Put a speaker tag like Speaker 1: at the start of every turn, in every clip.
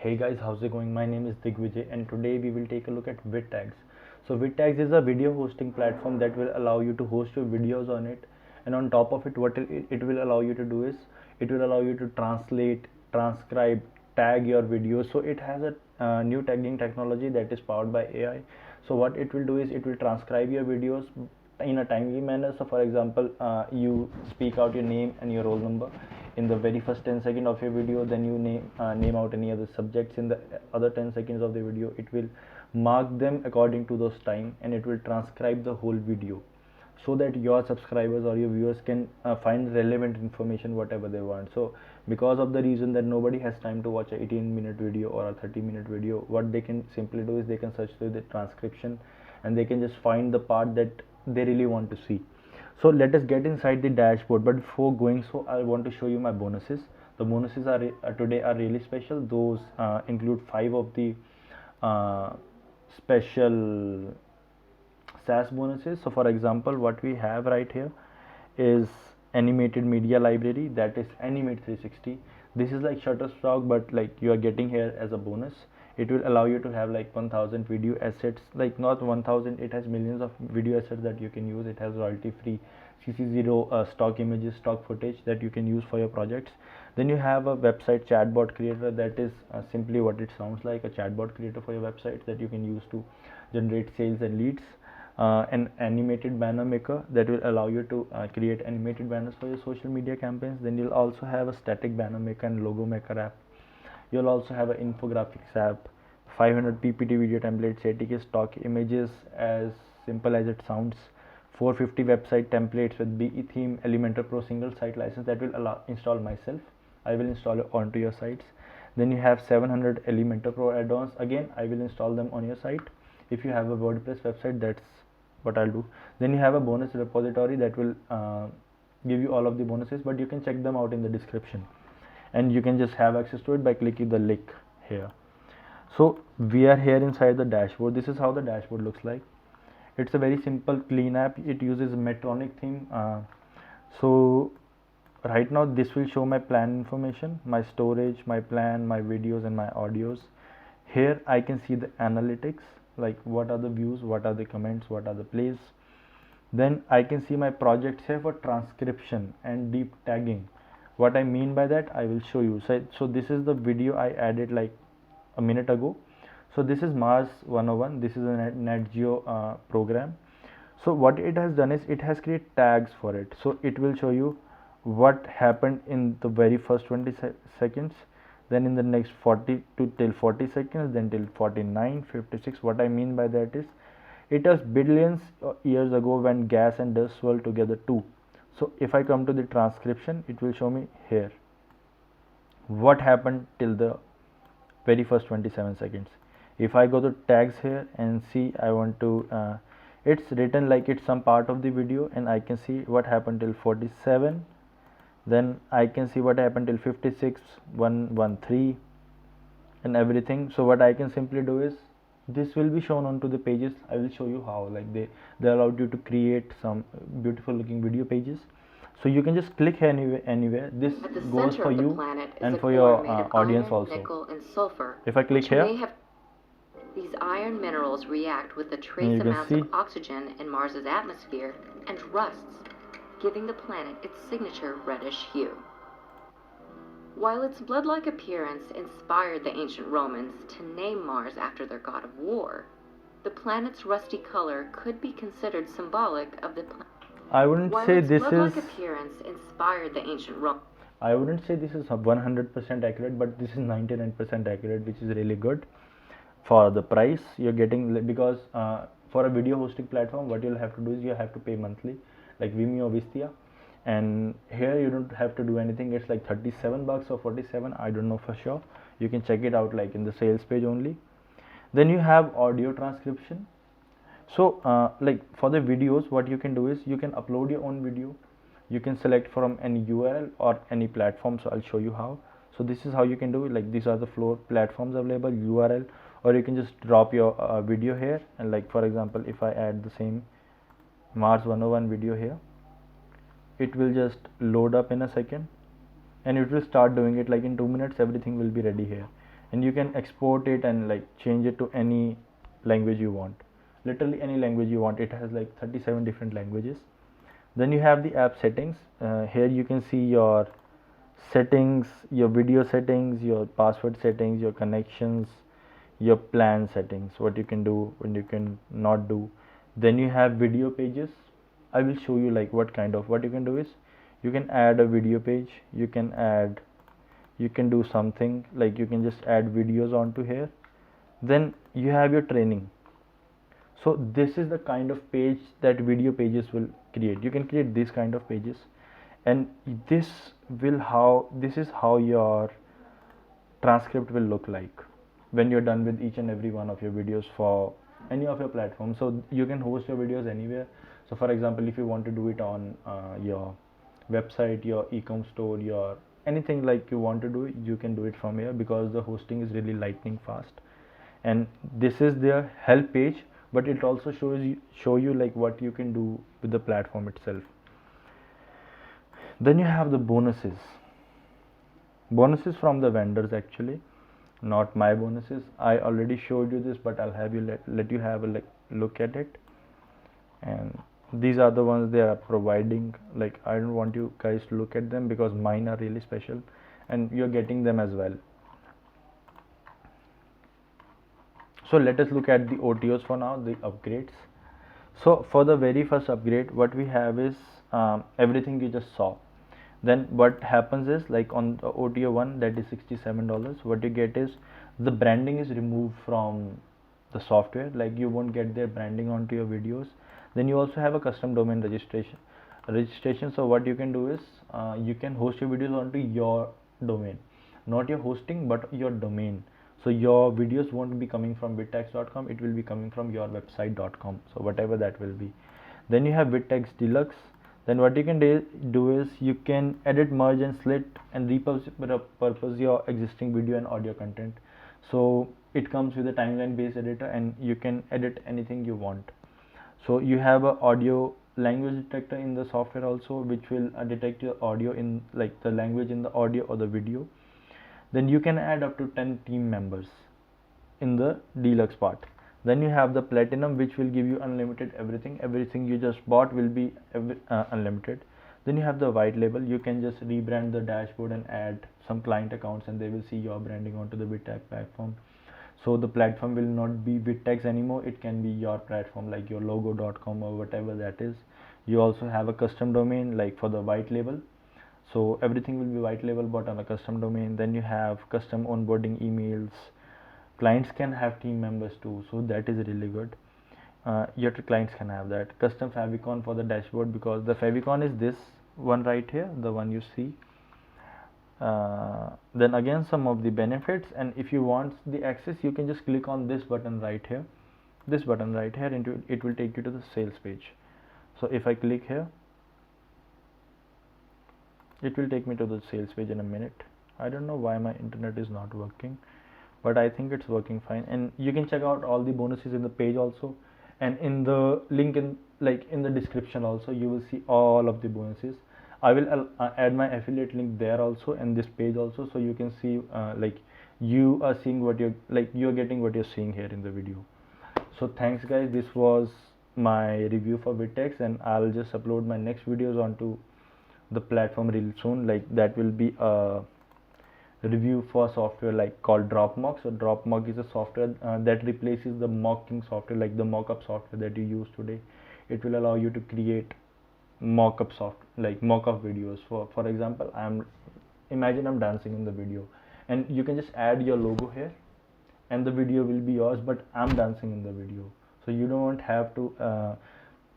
Speaker 1: Hey guys, how's it going? My name is Digvijay and today we will take a look at VidTags. So VidTags is a video hosting platform that will allow you to host your videos on it, and on top of it what it will allow you to do is it will allow you to translate, transcribe, tag your videos. So it has a new tagging technology that is powered by AI. So what it will do is it will transcribe your videos in a timely manner. So for example, you speak out your name and your roll number in the very first 10 seconds of your video, then you name out any other subjects in the other 10 seconds of the video. It will mark them according to those time and it will transcribe the whole video so that your subscribers or your viewers can find relevant information whatever they want. So because of the reason that nobody has time to watch a 18-minute video or a 30-minute video, what they can simply do is they can search through the transcription and they can just find the part that they really want to see. So let us get inside the dashboard, but before going so I want to show you my bonuses. The bonuses are today are really special. Those include 5 of the special SaaS bonuses. So for example, what we have right here is animated media library, that is Animate 360. This is like Shutterstock, but like you are getting here as a bonus. It will allow you to have like 1000 video assets, like not 1000, it has millions of video assets that you can use. It has royalty free CC0 stock images, stock footage that you can use for your projects. Then you have a website chatbot creator, that is simply what it sounds like, a chatbot creator for your website that you can use to generate sales and leads. An animated banner maker that will allow you to create animated banners for your social media campaigns. Then you'll also have a static banner maker and logo maker app. You'll also have an infographics app, 500 PPT video templates, ATK stock images, as simple as it sounds, 450 website templates with BE theme, Elementor Pro single site license that will install myself. I will install it onto your sites. Then you have 700 Elementor Pro add-ons. Again, I will install them on your site. If you have a WordPress website, that's what I'll do. Then you have a bonus repository that will give you all of the bonuses, but you can check them out in the description and you can just have access to it by clicking the link here. So we are here inside the dashboard. This is how the dashboard looks like. It's a very simple clean app. It uses a Medtronic theme. So right now this will show my plan information, my storage, my plan, my videos and my audios. Here I can see the analytics, like what are the views, what are the comments, what are the plays. Then I can see my projects here for transcription and deep tagging. What I mean by that I will show you. So this is the video I added like a minute ago. So this is Mars 101. This is a Net Geo program. So what it has done is it has created tags for it. So it will show you what happened in the very first 20 seconds, then in the next 40 to till 40 seconds, then till 49, 56. What I mean by that is it was billions years ago when gas and dust swirled together too. So if I come to the transcription, it will show me here what happened till the very first 27 seconds. If I go to tags here and see, I want to it's written like it's some part of the video, and I can see what happened till 47. Then I can see what happened till 56, 113 and everything. So what I can simply do is this will be shown onto the pages. I will show you how, like they allowed you to create some beautiful looking video pages. So you can just click anywhere. This goes for you and for your audience also.
Speaker 2: Nickel and sulfur,
Speaker 1: if I click here,
Speaker 2: these iron minerals react with the trace amounts of oxygen in Mars's atmosphere and rusts, giving the planet its signature reddish hue. While its blood-like appearance inspired the ancient Romans to name Mars after their god of war, the planet's rusty color could be considered symbolic of the planet.
Speaker 1: I wouldn't say this is
Speaker 2: appearance inspired the ancient Rome.
Speaker 1: I wouldn't say this is 100% accurate, but this is 99% accurate, which is really good for the price you're getting, because for a video hosting platform what you'll have to do is you have to pay monthly, like Vimeo, Vistia, and here you don't have to do anything. It's like 37 bucks or 47, I don't know for sure. You can check it out like in the sales page only. Then you have audio transcription. So like for the videos, what you can do is you can upload your own video. You can select from any URL or any platform. So I'll show you how. So this is how you can do it. Like these are the floor platforms available, URL, or you can just drop your video here. And like for example, if I add the same Mars 101 video here, it will just load up in a second and it will start doing it. Like in 2 minutes everything will be ready here, and you can export it and like change it to any language you want, literally any language you want. It has like 37 different languages. Then you have the app settings. Here you can see your settings, your video settings, your password settings, your connections, your plan settings, what you can do, what you can not do. Then you have video pages. I will show you like what you can do is you can add a video page, you can do something like you can just add videos onto here. Then you have your training. So this is the kind of page that video pages will create. You can create this kind of pages, and this is how your transcript will look like when you're done with each and every one of your videos for any of your platforms. So you can host your videos anywhere. So for example, if you want to do it on your website, your e-com store, your anything like you want to do, you can do it from here because the hosting is really lightning fast. And this is their help page, but it also show you like what you can do with the platform itself. Then you have the bonuses from the vendors, actually not my bonuses. I already showed you this, but I'll have you let you have a look at it. And these are the ones they are providing. Like I don't want you guys to look at them because mine are really special and you're getting them as well. So let us look at the OTOs for now, the upgrades. So for the very first upgrade, what we have is everything you just saw. Then what happens is, like on the OTO 1, that is $67, what you get is the branding is removed from the software, like you won't get their branding onto your videos. Then you also have a custom domain registration. So what you can do is you can host your videos onto your domain, not your hosting but your domain. So your videos won't be coming from vidtax.com, it will be coming from your website.com, so whatever that will be. Then you have vidtax deluxe. Then what you can do is you can edit, merge and split and repurpose your existing video and audio content. So it comes with a timeline based editor and you can edit anything you want. So you have a audio language detector in the software also, which will detect your audio in like the language in the audio or the video. Then you can add up to 10 team members in the deluxe part. Then you have the platinum, which will give you unlimited everything you just bought will be unlimited. Then you have the white label. You can just rebrand the dashboard and add some client accounts and they will see your branding onto the vidtax platform. So the platform will not be vidtax anymore, it can be your platform like your logo.com or whatever that is. You also have a custom domain like for the white label, so everything will be white label but on a custom domain. Then you have custom onboarding emails. Clients can have team members too, so that is really good. Your clients can have that. Custom favicon for the dashboard, because the favicon is this one right here, the one you see. Then again some of the benefits, and if you want the access you can just click on this button right here, and it will take you to the sales page. So if I click here, it will take me to the sales page in a minute. I don't know why my internet is not working, but I think it's working fine. And you can check out all the bonuses in the page also, and in the link in the description also you will see all of the bonuses. I will add my affiliate link there also and this page also, so you can see like you are seeing what you're getting what you're seeing here in the video. So thanks guys, this was my review for vidtax, and I'll just upload my next videos onto the platform real soon. Like that will be a review for software like called Dropmock. So Dropmock is a software that replaces the mocking software, like the mockup software that you use today. It will allow you to create mockup videos. For example, imagine I'm dancing in the video, and you can just add your logo here and the video will be yours, but I'm dancing in the video, so you don't have to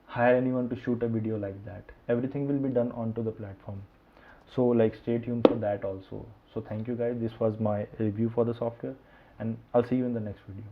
Speaker 1: hire anyone to shoot a video like that. Everything will be done onto the platform, so like stay tuned for that also. So thank you guys, this was my review for the software, and I'll see you in the next video.